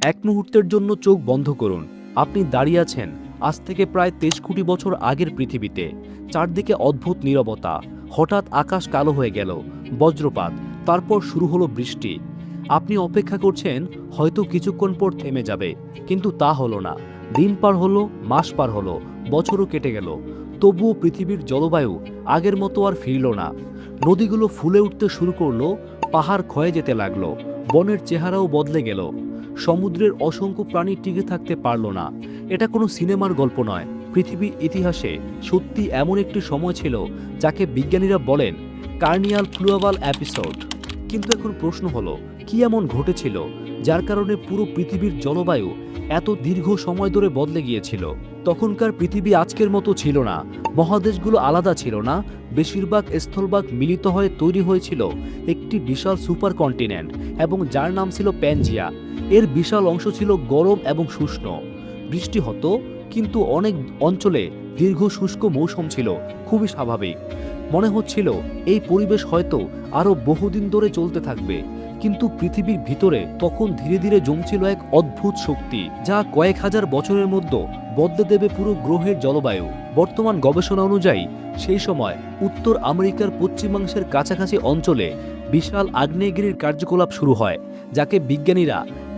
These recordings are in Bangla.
এক মুহূর্তের জন্য চোখ বন্ধ করুন। আপনি দাঁড়িয়ে আছেন আজ থেকে প্রায় 23 কোটি বছর আগের পৃথিবীতে। চারদিকে অদ্ভুত নীরবতা। হঠাৎ আকাশ কালো হয়ে গেল, বজ্রপাত, তারপর শুরু হলো বৃষ্টি। আপনি অপেক্ষা করছেন হয়তো কিছুক্ষণ পর থেমে যাবে, কিন্তু তা হলো না। দিন পার হলো, মাস পার হলো, বছরও কেটে গেল, তবুও পৃথিবীর জলবায়ু আগের মতো আর ফিরল না। নদীগুলো ফুলে উঠতে শুরু করলো, পাহাড় ক্ষয়ে যেতে লাগলো, বনের চেহারাও বদলে গেল। সমুদ্রের অসংখ্য প্রাণী টিকে থাকতে পারল না। এটা কোনো সিনেমার গল্প নয়, পৃথিবীর ইতিহাসে সত্যি এমন একটি সময় ছিল যাকে বিজ্ঞানীরা বলেন কার্নিয়াল ফ্লুয়াভাল এপিসোড। কিন্তু এখন প্রশ্ন হলো, কি এমন ঘটেছিল যার কারণে পুরো পৃথিবীর জলবায়ু এত দীর্ঘ সময় ধরে বদলে গিয়েছিল? তখনকার পৃথিবী আজকের মতো ছিল না, মহাদেশগুলো আলাদা ছিল না, বেশিরভাগ স্থলভাগ মিলিত হয়ে তৈরি হয়েছিল একটি বিশাল সুপার কন্টিনেন্ট, এবং যার নাম ছিল প্যানজিয়া। এর বিশাল অংশ ছিল গরম এবং শুষ্ক, বৃষ্টি হতো, কিন্তু অনেক অঞ্চলে দীর্ঘ শুষ্ক মৌসুম ছিল। খুবই স্বাভাবিক মনে হচ্ছিল এই পরিবেশ হয়তো আরো বহুদিন ধরে চলতে থাকবে। কিন্তু পৃথিবীর ভিতরে তখন ধীরে ধীরে জমছিল এক অদ্ভুত শক্তি, যা কয়েক হাজার বছরের মধ্যে বদলে দেবে পুরো গ্রহের জলবায়ু। বর্তমান গবেষণা অনুযায়ী সেই সময় উত্তর আমেরিকার পশ্চিমাংশের কাছাকাছি অঞ্চলে বিশাল আগ্নেয়গিরির কার্যকলাপ শুরু হয়, যাকে বিজ্ঞানীরা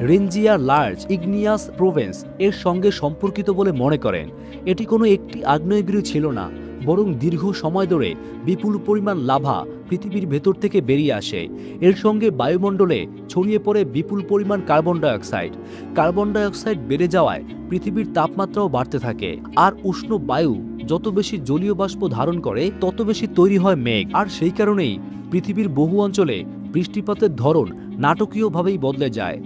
রেঞ্জিয়া লার্জ ইগনিয়াস প্রোভেন্স এর সঙ্গে সম্পর্কিত বলে মনে করেন। এটি কোনো একটি আগ্নেয়গিরি ছিল না, বরং দীর্ঘ সময় ধরে বিপুল পরিমাণ লাভা পৃথিবীর ভেতর থেকে বেরিয়ে আসে। এর সঙ্গে বায়ুমণ্ডলে ছড়িয়ে পড়ে বিপুল পরিমাণ কার্বন ডাইঅক্সাইড। কার্বন ডাইঅক্সাইড বেড়ে যাওয়ায় পৃথিবীর তাপমাত্রাও বাড়তে থাকে, আর উষ্ণ বায়ু যত বেশি জলীয় বাষ্প ধারণ করে তত বেশি তৈরি হয় মেঘ। আর সেই কারণেই পৃথিবীর বহু অঞ্চলে বৃষ্টিপাতের ধরন নাটকীয়ভাবেই বদলে যায়।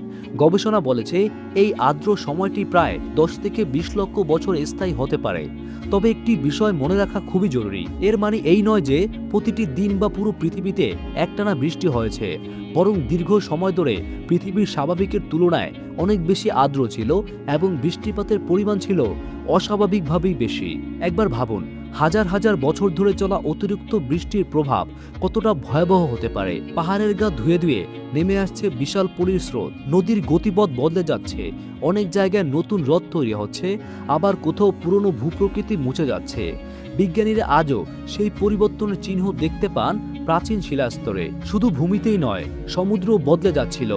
গবেষণা বলেছে এই আর্দ্র সময়টি প্রায় 10 থেকে 20 লক্ষ বছর স্থায়ী হতে পারে। তবে একটি বিষয় মনে রাখা খুবই জরুরি, এর মানে এই নয় যে প্রতিটি দিন বা পুরো পৃথিবীতে একটানা বৃষ্টি হয়েছে, বরং দীর্ঘ সময় ধরে পৃথিবীর স্বাভাবিকের তুলনায় অনেক বেশি আর্দ্র ছিল এবং বৃষ্টিপাতের পরিমাণ ছিল অস্বাভাবিকভাবেই বেশি। একবার ভাবুন, হাজার হাজার বছর ধরে চলা অতিরিক্ত বৃষ্টির প্রভাব কতটা ভয়াবহ হতে পারে। পাহাড়ের গা ধুয়ে ধুয়ে নেমে আসছে বিশাল পলির স্রোত, নদীর গতিপথ বদলে যাচ্ছে, অনেক জায়গায় নতুন হ্রদ তৈরি হচ্ছে, আবার কোথাও পুরনো ভূপ্রকৃতি মুছে যাচ্ছে। বিজ্ঞানীরা আজও সেই পরিবর্তনের চিহ্ন দেখতে পান প্রাচীন শিলাস্তরে। শুধু ভূমিতেই নয়, সমুদ্র বদলে যাচ্ছিল।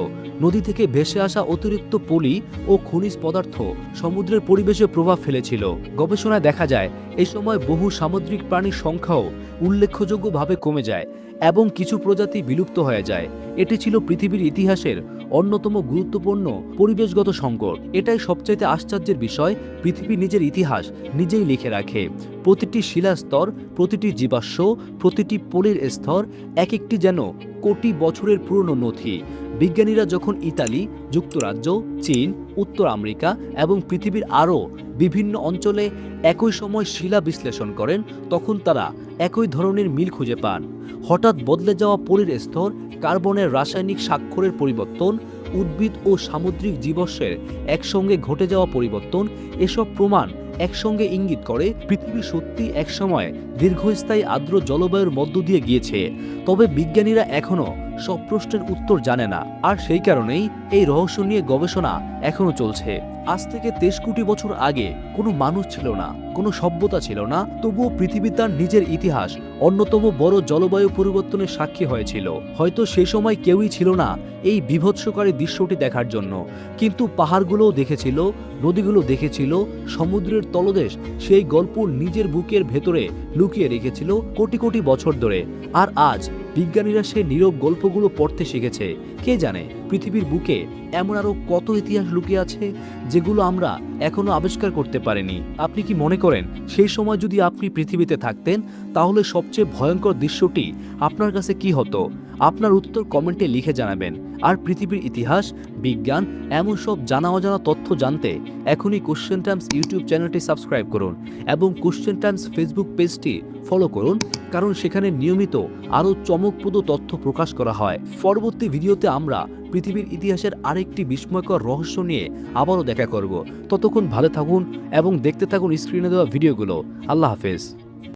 নদী থেকে ভেসে আসা অতিরিক্ত পলি ও খনিজ পদার্থ সমুদ্রের পরিবেশে প্রভাব ফেলেছিল। গবেষণায় দেখা যায় এই সময় বহু সামুদ্রিক প্রাণীর সংখ্যাও উল্লেখযোগ্যভাবে কমে যায় এবং কিছু প্রজাতি বিলুপ্ত হয়ে যায়। এটি ছিল পৃথিবীর ইতিহাসের অন্যতম গুরুত্বপূর্ণ পরিবেশগত সংকট। এটাই সবচাইতে আশ্চর্যের বিষয়, পৃথিবী নিজের ইতিহাস নিজেই লিখে রাখে। প্রতিটি শিলাস্তর, প্রতিটি জীবাশ্ম, প্রতিটি পলির স্তর এক একটি যেন কোটি বছরের পুরনো নথি। বিজ্ঞানীরা যখন ইতালি, যুক্তরাজ্য, চীন, উত্তর আমেরিকা এবং পৃথিবীর আরও বিভিন্ন অঞ্চলে একই সময় শিলা বিশ্লেষণ করেন, তখন তারা একই ধরনের মিল খুঁজে পান। হঠাৎ বদলে যাওয়া পলির স্তর, কার্বনের রাসায়নিক স্বাক্ষরের পরিবর্তন, উদ্ভিদ ও সামুদ্রিক জীবাশ্মের একসঙ্গে ঘটে যাওয়া পরিবর্তন, এসব প্রমাণ একসঙ্গে ইঙ্গিত করে পৃথিবী সত্যি একসময় দীর্ঘস্থায়ী আর্দ্র জলবায়ুর মধ্য দিয়ে গিয়েছে। তবে বিজ্ঞানীরা এখনও সব প্রশ্নের উত্তর জানে না, আর সেই কারণেই এই রহস্য নিয়ে গবেষণা এখনও চলছে। আজ থেকে 23 কোটি বছর আগে কোনো মানুষ ছিল না, কোনো সভ্যতা ছিল না, তবুও পৃথিবী তার নিজের ইতিহাস অন্যতম বড় জলবায়ু পরিবর্তনের সাক্ষী হয়েছিল। হয়তো সে সময় কেউই ছিল না এই বিভৎসকারী দৃশ্যটি দেখার জন্য, কিন্তু পাহাড়গুলোও দেখেছিল, নদীগুলো দেখেছিল, সমুদ্রের তলদেশ সেই গল্প নিজের বুকের ভেতরে লুকিয়ে রেখেছিল কোটি কোটি বছর ধরে। আর আজ বিজ্ঞানীরা সেই নীরব গল্পগুলো পড়তে শিখেছে। কে জানে পৃথিবীর বুকে এমন আরো কত ইতিহাস লুকিয়ে আছে যেগুলো আমরা এখনো আবিষ্কার করতে পারিনি। আপনি কি মনে করেন সেই সময় যদি আপনি পৃথিবীতে থাকতেন তাহলে সবচেয়ে ভয়ঙ্কর দৃশ্যটি আপনার কাছে কি হতো? আপনার উত্তর কমেন্টে লিখে জানাবেন। আর পৃথিবীর ইতিহাস, বিজ্ঞান, এমন সব জানা অজানা তথ্য জানতে এখনই কোশ্চেন টাইমস ইউটিউব চ্যানেলটি সাবস্ক্রাইব করুন এবং কোশ্চেন টাইমস ফেসবুক পেজটি ফলো করুন, কারণ সেখানে নিয়মিত আরও চমকপ্রদ তথ্য প্রকাশ করা হয়। পরবর্তী ভিডিওতে আমরা পৃথিবীর ইতিহাসের আরেকটি বিস্ময়কর রহস্য নিয়ে আবারও দেখা করব। ততক্ষণ ভালো থাকুন এবং দেখতে থাকুন স্ক্রিনে দেওয়া ভিডিওগুলো। আল্লাহ হাফেজ।